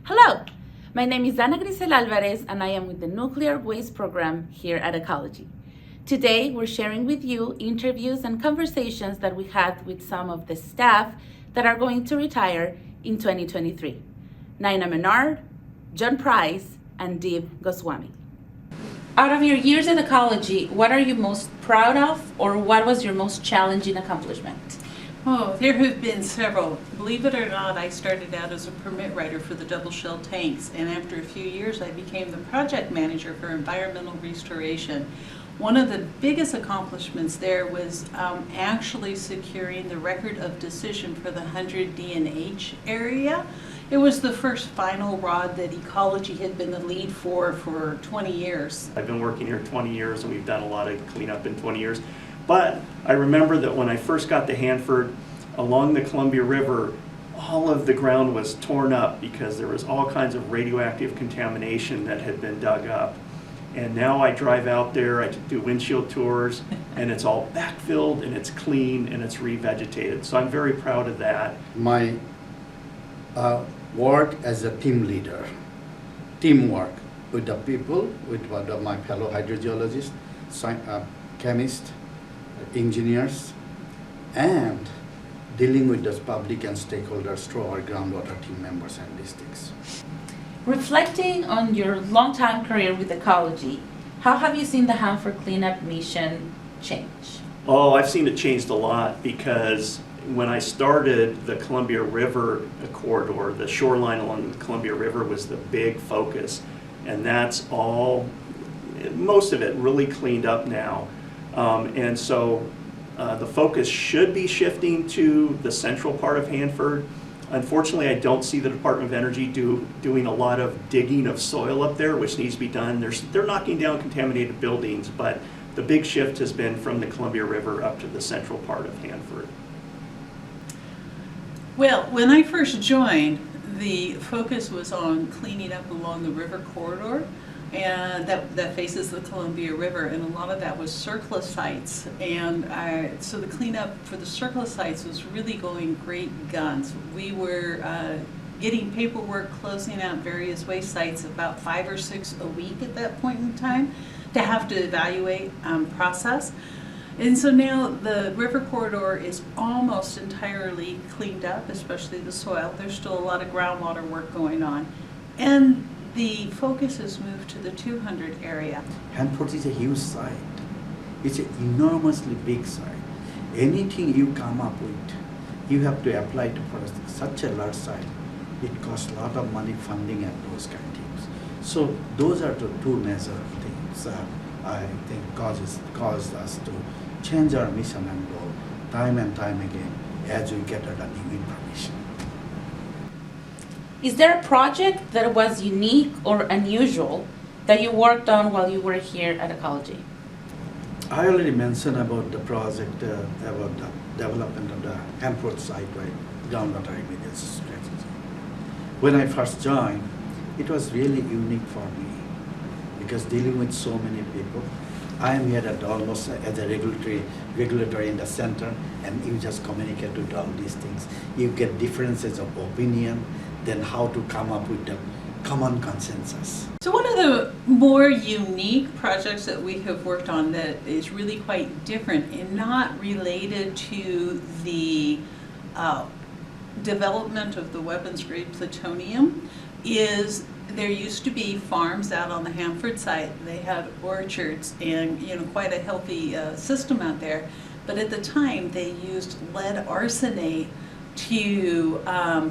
Hello, my name is Ana Grisel Alvarez and I am with the Nuclear Waste Program here at Ecology. Today we're sharing with you interviews and conversations that we had with some of the staff that are going to retire in 2023. Naina Menard, John Price, and Dib Goswami. Out of your years at Ecology, what are you most proud of, or what was your most challenging accomplishment? Oh, there have been several. Believe it or not, I started out as a permit writer for the double shell tanks, and after a few years I became the project manager for environmental restoration. One of the biggest accomplishments there was actually securing the record of decision for the 100 D&H area. It was the first final rod that Ecology had been the lead for 20 years. I've been working here 20 years and we've done a lot of cleanup in 20 years. But I remember that when I first got to Hanford, along the Columbia River, all of the ground was torn up because there was all kinds of radioactive contamination that had been dug up. And now I drive out there, I do windshield tours, and it's all backfilled and it's clean and it's revegetated. So I'm very proud of that. My work as a team leader, teamwork with the people, with my fellow hydrogeologists, chemists, engineers, and dealing with the public and stakeholders through our groundwater team members and districts. Reflecting on your long-time career with Ecology, how have you seen the Hanford cleanup mission change? Oh, I've seen it changed a lot because when I started, the Columbia River corridor, the shoreline along the Columbia River was the big focus, and that's all, most of it really cleaned up now. And so the focus should be shifting to the central part of Hanford. Unfortunately, I don't see the Department of Energy doing a lot of digging of soil up there, which needs to be done. They're knocking down contaminated buildings, but the big shift has been from the Columbia River up to the central part of Hanford. Well, when I first joined, the focus was on cleaning up along the river corridor, and that faces the Columbia River, and a lot of that was surplus sites, and so the cleanup for the surplus sites was really going great guns. We were getting paperwork, closing out various waste sites, about 5 or 6 a week at that point in time, to have to evaluate, process. And so now the river corridor is almost entirely cleaned up, especially the soil. There's still a lot of groundwater work going on. And the focus has moved to the 200 area. Hanford is a huge site. It's an enormously big site. Anything you come up with, you have to apply to for such a large site. It costs a lot of money funding and those kind of things. So those are the two major things that I think caused us to change our mission and goal time and time again as we get the new information. Is there a project that was unique or unusual that you worked on while you were here at Ecology? I already mentioned about the project, about the development of the Hanford site, right, groundwater remediation strategy. When I first joined, it was really unique for me because dealing with so many people, I am here at almost as a regulatory in the center, and you just communicate with all these things. You get differences of opinion, then how to come up with the common consensus. So one of the more unique projects that we have worked on that is really quite different and not related to the development of the weapons-grade plutonium is there used to be farms out on the Hanford site. They had orchards and quite a healthy system out there. But at the time they used lead arsenate to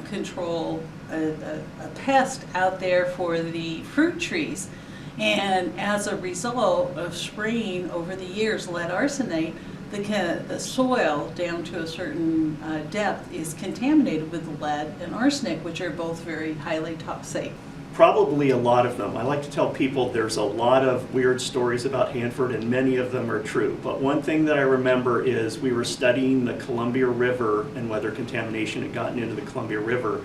control a pest out there for the fruit trees. And as a result of spraying over the years lead arsenate, the soil down to a certain depth is contaminated with lead and arsenic, which are both very highly toxic. Probably a lot of them. I like to tell people there's a lot of weird stories about Hanford and many of them are true. But one thing that I remember is we were studying the Columbia River and whether contamination had gotten into the Columbia River.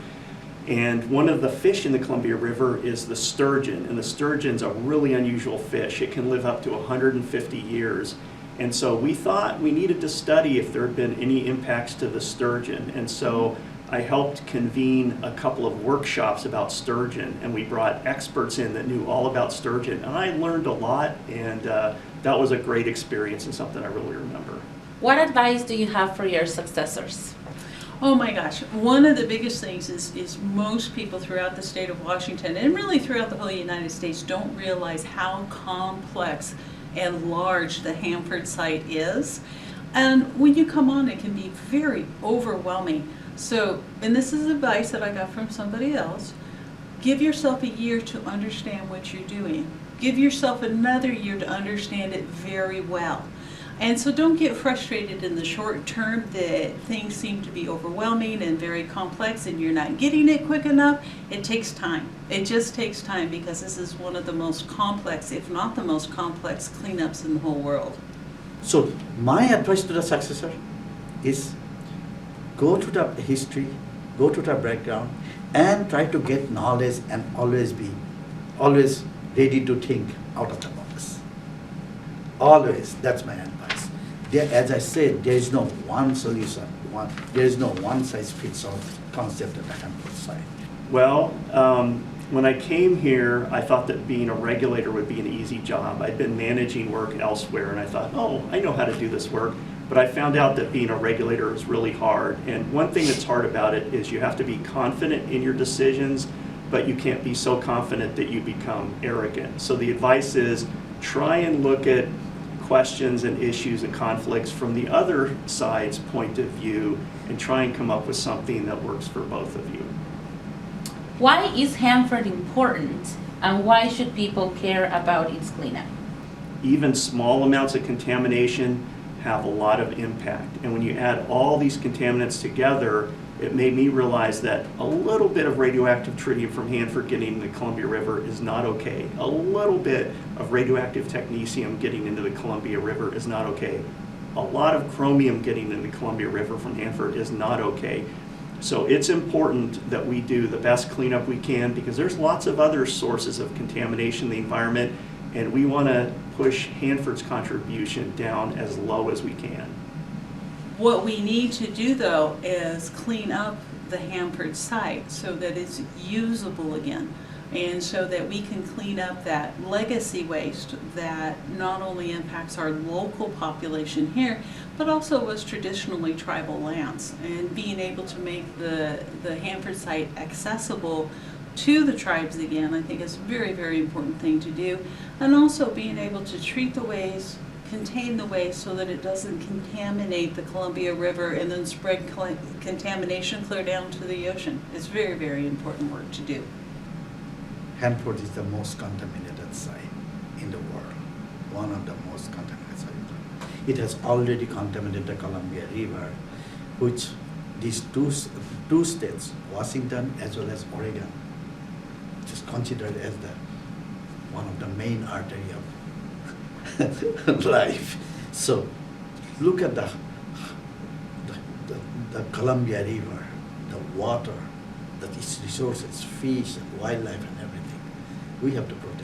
And one of the fish in the Columbia River is the sturgeon. And the sturgeon's a really unusual fish. It can live up to 150 years. And so we thought we needed to study if there had been any impacts to the sturgeon. And so I helped convene a couple of workshops about sturgeon, and we brought experts in that knew all about sturgeon, and I learned a lot, and that was a great experience and something I really remember. What advice do you have for your successors? Oh my gosh, one of the biggest things is most people throughout the state of Washington, and really throughout the whole United States, don't realize how complex and large the Hanford site is. And when you come on, it can be very overwhelming. So, and this is advice that I got from somebody else, give yourself a year to understand what you're doing. Give yourself another year to understand it very well. And so don't get frustrated in the short term that things seem to be overwhelming and very complex and you're not getting it quick enough. It takes time. It just takes time because this is one of the most complex, if not the most complex, cleanups in the whole world. So my advice to the successor is go to the history, go to the background, and try to get knowledge and always ready to think out of the box. Always, that's my advice. As I said, there is no one solution. There is no one size fits all concept at the Hanford site. Well, when I came here, I thought that being a regulator would be an easy job. I'd been managing work elsewhere, and I thought, oh, I know how to do this work. But I found out that being a regulator is really hard. And one thing that's hard about it is you have to be confident in your decisions, but you can't be so confident that you become arrogant. So the advice is try and look at questions and issues and conflicts from the other side's point of view and try and come up with something that works for both of you. Why is Hanford important, and why should people care about its cleanup? Even small amounts of contamination have a lot of impact. And when you add all these contaminants together, it made me realize that a little bit of radioactive tritium from Hanford getting into the Columbia River is not okay. A little bit of radioactive technetium getting into the Columbia River is not okay. A lot of chromium getting into the Columbia River from Hanford is not okay. So it's important that we do the best cleanup we can because there's lots of other sources of contamination in the environment, and we want to push Hanford's contribution down as low as we can. What we need to do though is clean up the Hanford site so that it's usable again, and so that we can clean up that legacy waste that not only impacts our local population here, but also was traditionally tribal lands. And being able to make the Hanford site accessible to the tribes again, I think is a very, very important thing to do. And also being able to treat the waste, contain the waste so that it doesn't contaminate the Columbia River and then spread contamination clear down to the ocean. It's very, very important work to do. Hanford is the most contaminated site in the world, one of the most contaminated sites. It has already contaminated the Columbia River, which these two states, Washington as well as Oregon, is considered as one of the main artery of life. So look at the Columbia River, the water, its resources, fish and wildlife and everything. We have to protect.